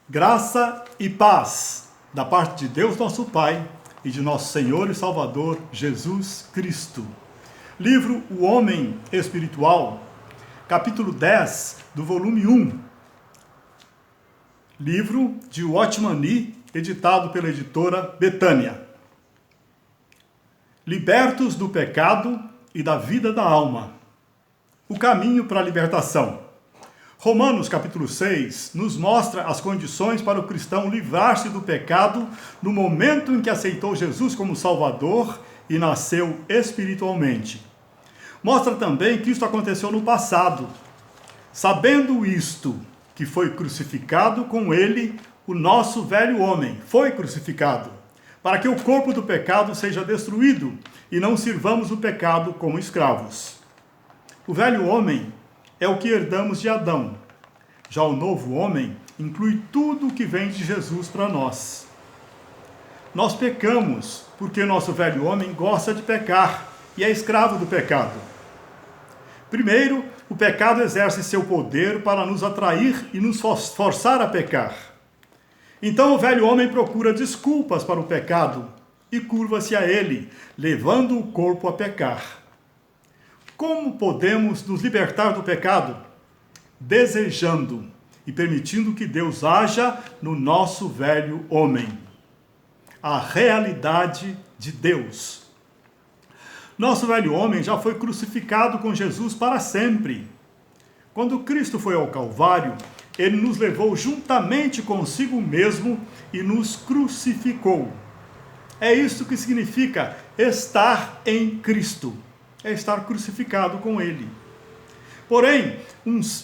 Graça e paz da parte de Deus nosso Pai e de nosso Senhor e Salvador Jesus Cristo. Livro O Homem Espiritual, capítulo 10 do volume 1. Livro de Watchman Nee, editado pela editora Betânia. Libertos do pecado e da vida da alma. O caminho para a libertação. Romanos capítulo 6 nos mostra as condições para o cristão livrar-se do pecado no momento em que aceitou Jesus como Salvador e nasceu espiritualmente. Mostra também que isto aconteceu no passado. Sabendo isto, que foi crucificado com ele, o nosso velho homem foi crucificado, para que o corpo do pecado seja destruído e não sirvamos o pecado como escravos. O velho homem é o que herdamos de Adão. Já o novo homem inclui tudo o que vem de Jesus para nós. Nós pecamos porque nosso velho homem gosta de pecar e é escravo do pecado. Primeiro, o pecado exerce seu poder para nos atrair e nos forçar a pecar. Então o velho homem procura desculpas para o pecado e curva-se a ele, levando o corpo a pecar. Como podemos nos libertar do pecado? Desejando e permitindo que Deus haja no nosso velho homem. A realidade de Deus. Nosso velho homem já foi crucificado com Jesus para sempre. Quando Cristo foi ao Calvário, ele nos levou juntamente consigo mesmo e nos crucificou. É isso que significa estar em Cristo. É estar crucificado com ele. Porém,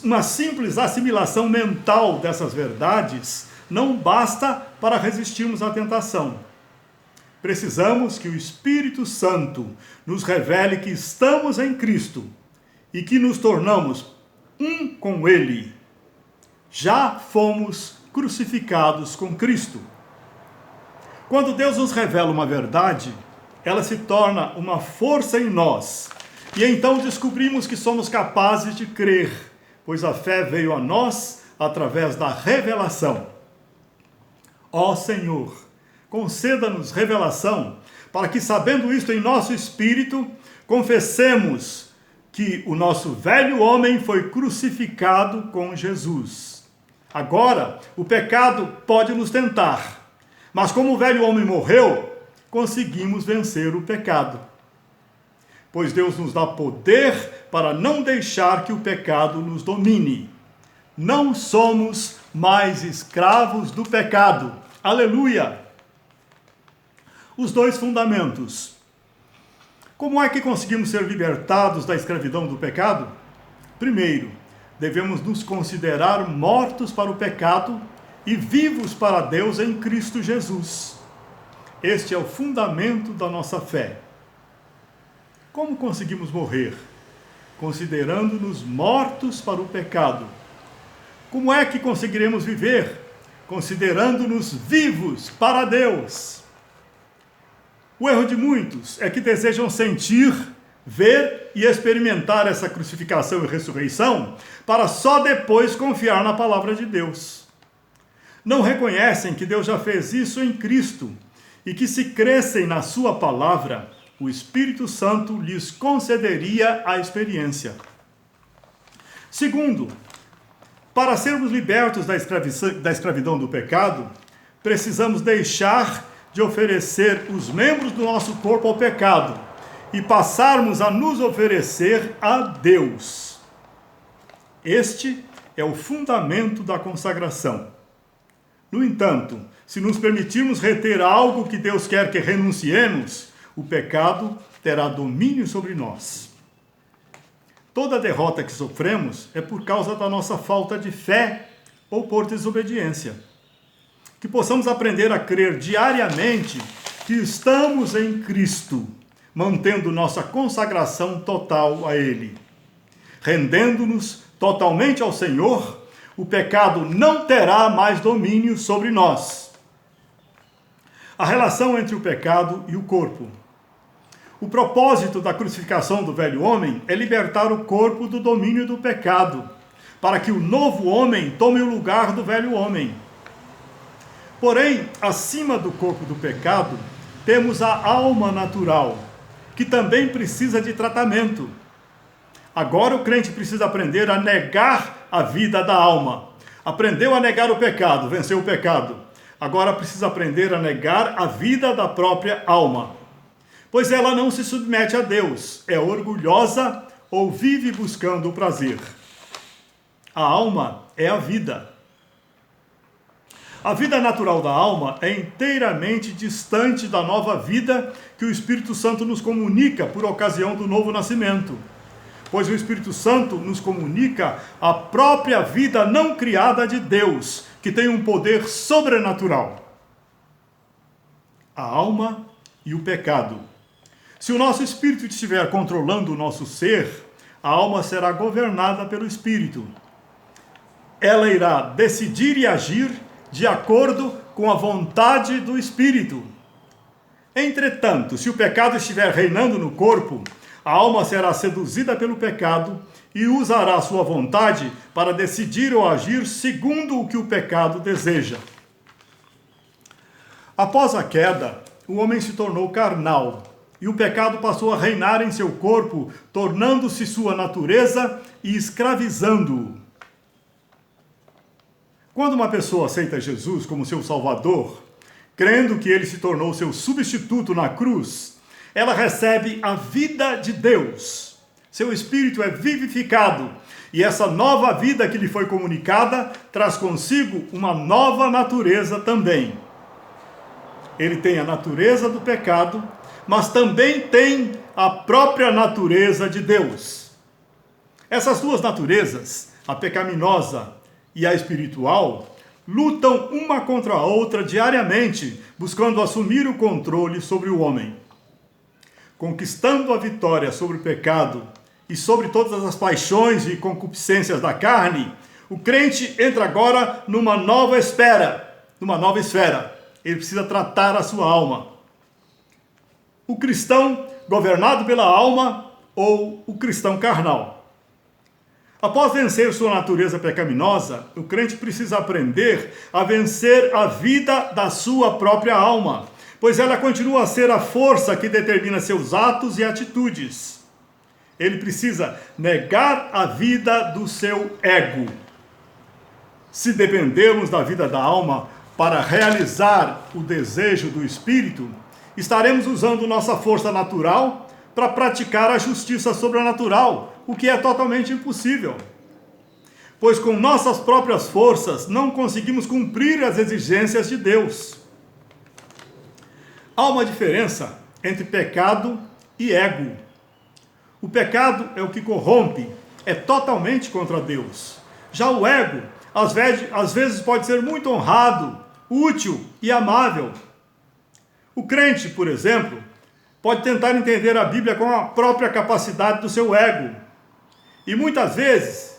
uma simples assimilação mental dessas verdades não basta para resistirmos à tentação. Precisamos que o Espírito Santo nos revele que estamos em Cristo e que nos tornamos um com ele. Já fomos crucificados com Cristo. Quando Deus nos revela uma verdade, ela se torna uma força em nós. E então descobrimos que somos capazes de crer, pois a fé veio a nós através da revelação. Ó Senhor, conceda-nos revelação, para que, sabendo isto em nosso espírito, confessemos que o nosso velho homem foi crucificado com Jesus. Agora, o pecado pode nos tentar, mas como o velho homem morreu, conseguimos vencer o pecado. Pois Deus nos dá poder para não deixar que o pecado nos domine. Não somos mais escravos do pecado. Aleluia! Os dois fundamentos. Como é que conseguimos ser libertados da escravidão do pecado? Primeiro, devemos nos considerar mortos para o pecado e vivos para Deus em Cristo Jesus. Este é o fundamento da nossa fé. Como conseguimos morrer? Considerando-nos mortos para o pecado. Como é que conseguiremos viver? Considerando-nos vivos para Deus. O erro de muitos é que desejam sentir, ver e experimentar essa crucificação e ressurreição para só depois confiar na palavra de Deus. Não reconhecem que Deus já fez isso em Cristo e que, se crescem na sua palavra, o Espírito Santo lhes concederia a experiência. Segundo, para sermos libertos da escravidão do pecado, precisamos deixar de oferecer os membros do nosso corpo ao pecado e passarmos a nos oferecer a Deus. Este é o fundamento da consagração. No entanto, se nos permitirmos reter algo que Deus quer que renunciemos, o pecado terá domínio sobre nós. Toda derrota que sofremos é por causa da nossa falta de fé ou por desobediência. Que possamos aprender a crer diariamente que estamos em Cristo, mantendo nossa consagração total a Ele. Rendendo-nos totalmente ao Senhor, o pecado não terá mais domínio sobre nós. A relação entre o pecado e o corpo. O propósito da crucificação do velho homem é libertar o corpo do domínio do pecado, para que o novo homem tome o lugar do velho homem. Porém, acima do corpo do pecado, temos a alma natural, que também precisa de tratamento. Agora o crente precisa aprender a negar a vida da alma. Aprendeu a negar o pecado, venceu o pecado. Agora precisa aprender a negar a vida da própria alma. Pois ela não se submete a Deus, é orgulhosa ou vive buscando o prazer. A alma é a vida. A vida natural da alma é inteiramente distante da nova vida que o Espírito Santo nos comunica por ocasião do novo nascimento. Pois o Espírito Santo nos comunica a própria vida não criada de Deus, que tem um poder sobrenatural. A alma e o pecado. Se o nosso espírito estiver controlando o nosso ser, a alma será governada pelo Espírito. Ela irá decidir e agir de acordo com a vontade do Espírito. Entretanto, se o pecado estiver reinando no corpo, a alma será seduzida pelo pecado e usará sua vontade para decidir ou agir segundo o que o pecado deseja. Após a queda, o homem se tornou carnal e o pecado passou a reinar em seu corpo, tornando-se sua natureza e escravizando-o. Quando uma pessoa aceita Jesus como seu Salvador, crendo que ele se tornou seu substituto na cruz, ela recebe a vida de Deus. Seu espírito é vivificado, e essa nova vida que lhe foi comunicada traz consigo uma nova natureza também. Ele tem a natureza do pecado, mas também tem a própria natureza de Deus. Essas duas naturezas, a pecaminosa e a espiritual, lutam uma contra a outra diariamente, buscando assumir o controle sobre o homem. Conquistando a vitória sobre o pecado e sobre todas as paixões e concupiscências da carne, o crente entra agora numa nova esfera. Ele precisa tratar a sua alma. O cristão governado pela alma ou o cristão carnal. Após vencer sua natureza pecaminosa, o crente precisa aprender a vencer a vida da sua própria alma, pois ela continua a ser a força que determina seus atos e atitudes. Ele precisa negar a vida do seu ego. Se dependermos da vida da alma para realizar o desejo do espírito, estaremos usando nossa força natural para praticar a justiça sobrenatural, o que é totalmente impossível. Pois com nossas próprias forças não conseguimos cumprir as exigências de Deus. Há uma diferença entre pecado e ego. O pecado é o que corrompe, é totalmente contra Deus. Já o ego, às vezes pode ser muito honrado, útil e amável. O crente, por exemplo, pode tentar entender a Bíblia com a própria capacidade do seu ego. E muitas vezes,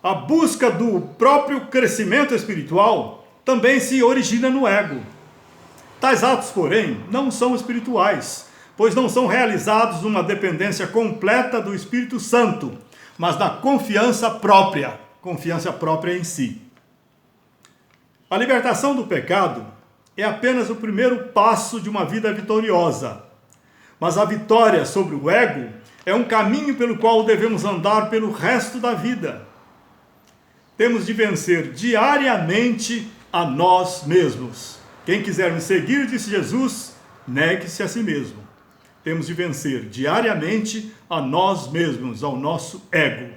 a busca do próprio crescimento espiritual também se origina no ego. Tais atos, porém, não são espirituais, pois não são realizados numa dependência completa do Espírito Santo, mas na confiança própria em si. A libertação do pecado é apenas o primeiro passo de uma vida vitoriosa, mas a vitória sobre o ego é um caminho pelo qual devemos andar pelo resto da vida. Temos de vencer diariamente a nós mesmos. Quem quiser me seguir, disse Jesus, negue-se a si mesmo. Temos de vencer diariamente a nós mesmos, ao nosso ego.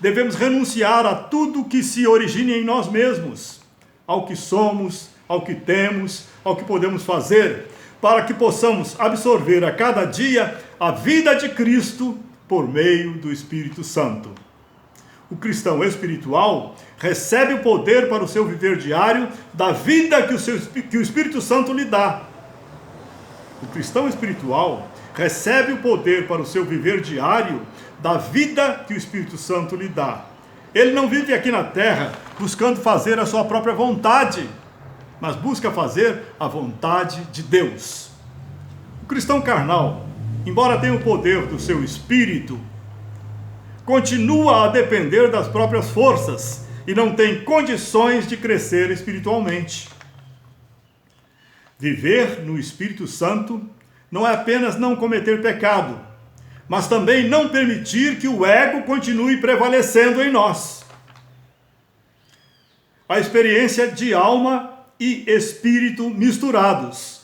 Devemos renunciar a tudo que se origine em nós mesmos, ao que somos, ao que temos, ao que podemos fazer, para que possamos absorver a cada dia a vida de Cristo por meio do Espírito Santo. O cristão espiritual recebe o poder para o seu viver diário da vida que o Espírito Santo lhe dá. O cristão espiritual recebe o poder para o seu viver diário da vida que o Espírito Santo lhe dá. Ele não vive aqui na terra buscando fazer a sua própria vontade, mas busca fazer a vontade de Deus. O cristão carnal, embora tenha o poder do seu espírito, continua a depender das próprias forças e não tem condições de crescer espiritualmente. Viver no Espírito Santo não é apenas não cometer pecado, mas também não permitir que o ego continue prevalecendo em nós. A experiência de alma e espírito misturados.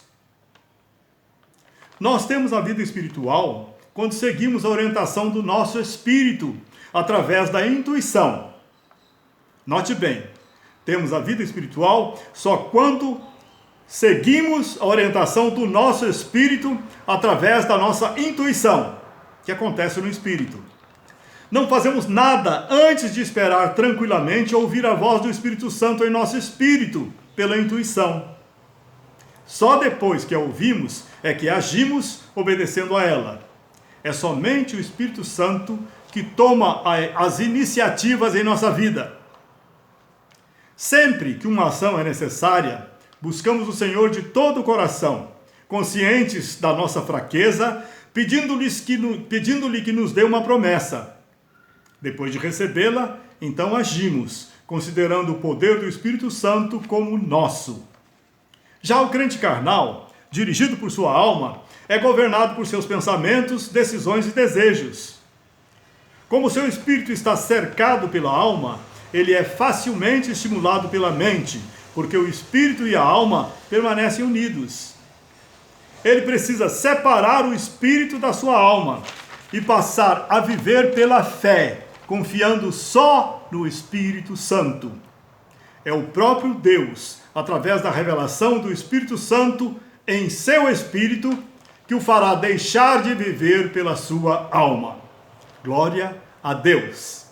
Nós temos a vida espiritual quando seguimos a orientação do nosso espírito, através da intuição. Note bem, temos a vida espiritual só quando seguimos a orientação do nosso espírito através da nossa intuição, que acontece no espírito. Não fazemos nada antes de esperar tranquilamente ouvir a voz do Espírito Santo em nosso espírito, pela intuição. Só depois que a ouvimos é que agimos obedecendo a ela. É somente o Espírito Santo que toma as iniciativas em nossa vida. Sempre que uma ação é necessária, buscamos o Senhor de todo o coração, conscientes da nossa fraqueza, pedindo-lhe que nos dê uma promessa. Depois de recebê-la, então agimos, considerando o poder do Espírito Santo como nosso. Já o crente carnal, dirigido por sua alma, é governado por seus pensamentos, decisões e desejos. Como seu espírito está cercado pela alma, ele é facilmente estimulado pela mente, porque o espírito e a alma permanecem unidos. Ele precisa separar o espírito da sua alma e passar a viver pela fé, confiando só no Espírito Santo. É o próprio Deus, através da revelação do Espírito Santo em seu espírito, que o fará deixar de viver pela sua alma. Glória a Deus!